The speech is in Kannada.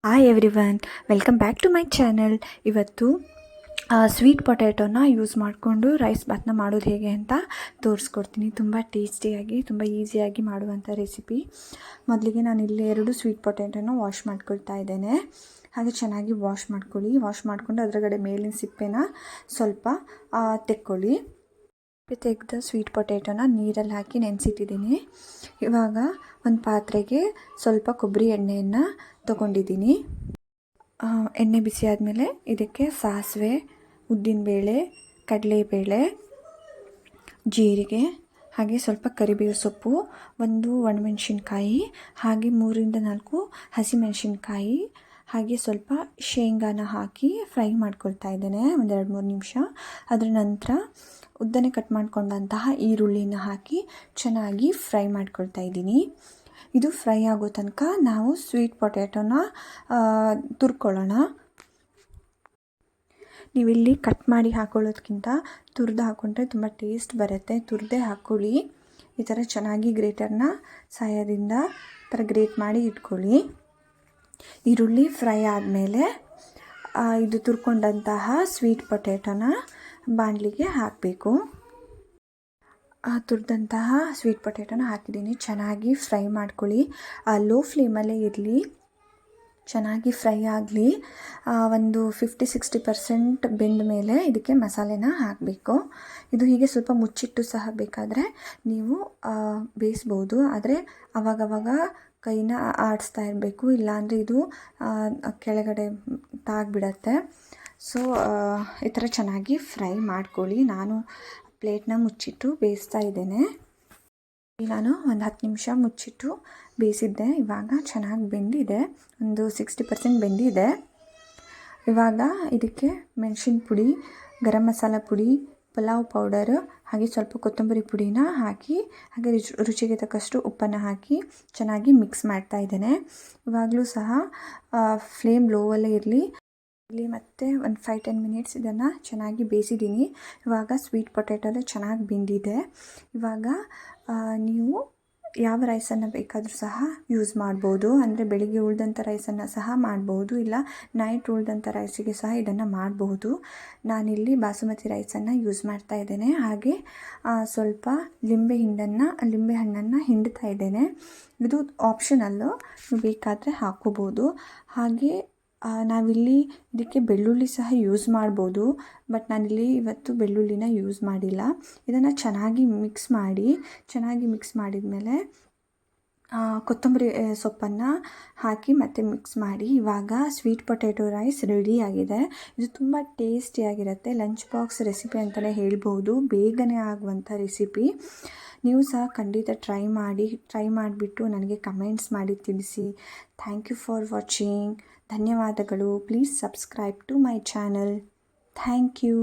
Hi everyone, welcome back to my channel. ಇವತ್ತು ಸ್ವೀಟ್ ಪೊಟ್ಯಾಟೋನ ಯೂಸ್ ಮಾಡಿಕೊಂಡು ರೈಸ್ ಬಾತ್ನ ಮಾಡೋದು ಹೇಗೆ ಅಂತ ತೋರಿಸ್ಕೊಡ್ತೀನಿ. ತುಂಬ ಟೇಸ್ಟಿಯಾಗಿ, ತುಂಬ ಈಸಿಯಾಗಿ ಮಾಡುವಂಥ ರೆಸಿಪಿ. ಮೊದಲಿಗೆ ನಾನು ಇಲ್ಲಿ 2 ಸ್ವೀಟ್ ಪೊಟ್ಯಾಟೋನ ವಾಶ್ ಮಾಡ್ಕೊಳ್ತಾ ಇದ್ದೇನೆ. ಹಾಗೆ ಚೆನ್ನಾಗಿ ವಾಶ್ ಮಾಡ್ಕೊಳ್ಳಿ. ವಾಶ್ ಮಾಡಿಕೊಂಡು ಅದರಗಡೆ ಮೇಲಿನ ಸಿಪ್ಪೆನ ಸ್ವಲ್ಪ ತೆಕ್ಕೊಳ್ಳಿ. ತೆಗೆದ ಸ್ವೀಟ್ ಪೊಟ್ಯಾಟೋನ ನೀರಲ್ಲಿ ಹಾಕಿ ನೆನೆಸಿಟ್ಟಿದ್ದೀನಿ. ಇವಾಗ ಒಂದು ಪಾತ್ರೆಗೆ ಸ್ವಲ್ಪ ಕೊಬ್ಬರಿ ಎಣ್ಣೆಯನ್ನು ತೊಗೊಂಡಿದ್ದೀನಿ. ಎಣ್ಣೆ ಬಿಸಿ ಆದಮೇಲೆ ಇದಕ್ಕೆ ಸಾಸಿವೆ, ಉದ್ದಿನಬೇಳೆ, ಕಡಲೆಬೇಳೆ, ಜೀರಿಗೆ, ಹಾಗೆ ಸ್ವಲ್ಪ ಕರಿಬೇವು ಸೊಪ್ಪು, ಒಂದು ಒಣಮೆಣಸಿನ್ಕಾಯಿ, ಹಾಗೆ 3-4 ಹಸಿಮೆಣಸಿನ್ಕಾಯಿ, ಹಾಗೆ ಸ್ವಲ್ಪ ಶೇಂಗಾನ ಹಾಕಿ ಫ್ರೈ ಮಾಡ್ಕೊಳ್ತಾ ಇದ್ದೇನೆ ಒಂದು 2-3 ನಿಮಿಷ. ಅದರ ನಂತರ ಉದ್ದನೆ ಕಟ್ ಮಾಡ್ಕೊಂಡಂತಹ ಈರುಳ್ಳಿನ ಹಾಕಿ ಚೆನ್ನಾಗಿ ಫ್ರೈ ಮಾಡ್ಕೊಳ್ತಾ ಇದ್ದೀನಿ. ಇದು ಫ್ರೈ ಆಗೋ ತನಕ ನಾವು ಸ್ವೀಟ್ ಪೊಟ್ಯಾಟೋನ ತುರ್ಕೊಳ್ಳೋಣ. ನೀವಿಲ್ಲಿ ಕಟ್ ಮಾಡಿ ಹಾಕೊಳ್ಳೋದಕ್ಕಿಂತ ತುರಿದು ಹಾಕ್ಕೊಂಡ್ರೆ ತುಂಬ ಟೇಸ್ಟ್ ಬರುತ್ತೆ. ತುರಿದೇ ಹಾಕ್ಕೊಳ್ಳಿ. ಈ ಥರ ಚೆನ್ನಾಗಿ ಗ್ರೇಟರ್ನ ಸಹಾಯದಿಂದ ಥರ ಗ್ರೇಟ್ ಮಾಡಿ ಇಟ್ಕೊಳ್ಳಿ. ಈರುಳ್ಳಿ ಫ್ರೈ ಆದಮೇಲೆ ಇದು ತುರ್ಕೊಂಡಂತಹ ಸ್ವೀಟ್ ಪೊಟ್ಯಾಟೋನ ಬಾಣಲಿಗೆ ಹಾಕಬೇಕು. ತುರಿದಂತಹ ಸ್ವೀಟ್ ಪೊಟ್ಯಾಟೋನ ಹಾಕಿದ್ದೀನಿ. ಚೆನ್ನಾಗಿ ಫ್ರೈ ಮಾಡ್ಕೊಳ್ಳಿ. ಲೋ ಫ್ಲೇಮಲ್ಲೇ ಇರಲಿ, ಚೆನ್ನಾಗಿ ಫ್ರೈ ಆಗಲಿ. ಒಂದು 50-60% ಬೆಂದ ಮೇಲೆ ಇದಕ್ಕೆ ಮಸಾಲೆನ ಹಾಕಬೇಕು. ಇದು ಹೀಗೆ ಸ್ವಲ್ಪ ಮುಚ್ಚಿಟ್ಟು ಸಹ ಬೇಕಾದರೆ ನೀವು ಬೇಯಿಸ್ಬೋದು. ಆದರೆ ಆವಾಗವಾಗ ಕೈನ ಆಡಿಸ್ತಾ ಇರಬೇಕು, ಇಲ್ಲಾಂದರೆ ಇದು ಕೆಳಗಡೆ ತಾಗಿಬಿಡತ್ತೆ. ಸೊ ಈ ಥರ ಚೆನ್ನಾಗಿ ಫ್ರೈ ಮಾಡ್ಕೊಳ್ಳಿ. ನಾನು ಪ್ಲೇಟ್ನ ಮುಚ್ಚಿಟ್ಟು ಬೇಯಿಸ್ತಾ ಇದ್ದೇನೆ. ನಾನು ಒಂದು 10 ನಿಮಿಷ ಮುಚ್ಚಿಟ್ಟು ಬೇಯಿಸಿದ್ದೆ. ಇವಾಗ ಚೆನ್ನಾಗಿ ಬೆಂದಿದೆ, ಒಂದು 60% ಬೆಂದಿದೆ. ಇವಾಗ ಇದಕ್ಕೆ ಮೆಣಸಿನ ಪುಡಿ, ಗರಂ ಮಸಾಲ ಪುಡಿ, ಪಲಾವ್ ಪೌಡರ್, ಹಾಗೆ ಸ್ವಲ್ಪ ಕೊತ್ತಂಬರಿ ಪುಡಿನ ಹಾಕಿ, ಹಾಗೆ ರುಚಿಗೆ ತಕ್ಕಷ್ಟು ಉಪ್ಪನ್ನು ಹಾಕಿ ಚೆನ್ನಾಗಿ ಮಿಕ್ಸ್ ಮಾಡ್ತಾ ಇದ್ದೇನೆ. ಇವಾಗಲೂ ಸಹ ಫ್ಲೇಮ್ ಲೋವಲ್ಲೇ ಇರಲಿ. ಇಲ್ಲಿ ಮತ್ತೆ ಒಂದು 5-10 ಮಿನಿಟ್ಸ್ ಇದನ್ನು ಚೆನ್ನಾಗಿ ಬೇಯಿಸಿದ್ದೀನಿ. ಇವಾಗ ಸ್ವೀಟ್ ಪೊಟ್ಯಾಟೋ ಚೆನ್ನಾಗಿ ಬೆಂದಿದೆ. ಇವಾಗ ನೀವು ಯಾವ ರೈಸನ್ನು ಬೇಕಾದರೂ ಸಹ ಯೂಸ್ ಮಾಡ್ಬೋದು. ಅಂದರೆ ಬೆಳಿಗ್ಗೆ ಉಳಿದಂಥ ರೈಸನ್ನು ಸಹ ಮಾಡ್ಬೋದು, ಇಲ್ಲ ನೈಟ್ ಉಳಿದಂಥ ರೈಸಿಗೆ ಸಹ ಇದನ್ನು ಮಾಡಬಹುದು. ನಾನಿಲ್ಲಿ ಬಾಸುಮತಿ ರೈಸನ್ನು ಯೂಸ್ ಮಾಡ್ತಾ ಇದ್ದೇನೆ. ಹಾಗೆ ಸ್ವಲ್ಪ ಲಿಂಬೆ ಹಣ್ಣನ್ನು ಹಿಂಡ್ತಾ ಇದ್ದೇನೆ. ಇದು ಆಪ್ಷನಲ್ಲು, ನೀವು ಬೇಕಾದರೆ ಹಾಕ್ಕೋಬೋದು. ಹಾಗೆ ನಾವಿಲ್ಲಿ ಇದಕ್ಕೆ ಬೆಳ್ಳುಳ್ಳಿ ಸಹ ಯೂಸ್ ಮಾಡ್ಬೋದು, ಬಟ್ ನಾನಿಲ್ಲಿ ಇವತ್ತು ಬೆಳ್ಳುಳ್ಳಿನ ಯೂಸ್ ಮಾಡಿಲ್ಲ. ಇದನ್ನು ಚೆನ್ನಾಗಿ ಮಿಕ್ಸ್ ಮಾಡಿದ್ಮೇಲೆ ಕೊತ್ತಂಬರಿ ಸೊಪ್ಪನ್ನು ಹಾಕಿ ಮತ್ತೆ ಮಿಕ್ಸ್ ಮಾಡಿ. ಇವಾಗ ಸ್ವೀಟ್ ಪೊಟ್ಯಾಟೋ ರೈಸ್ ರೆಡಿಯಾಗಿದೆ. ಇದು ತುಂಬ ಟೇಸ್ಟಿಯಾಗಿರುತ್ತೆ. ಲಂಚ್ ಬಾಕ್ಸ್ ರೆಸಿಪಿ ಅಂತಲೇ ಹೇಳ್ಬೋದು. ಬೇಗನೆ ಆಗುವಂಥ ರೆಸಿಪಿ. ನೀವು ಸಹ ಖಂಡಿತ ಟ್ರೈ ಮಾಡಿಬಿಟ್ಟು ನನಗೆ ಕಮೆಂಟ್ಸ್ ಮಾಡಿ ತಿಳಿಸಿ. Thank you for watching. ಧನ್ಯವಾದಗಳು. Please subscribe to my channel. Thank you.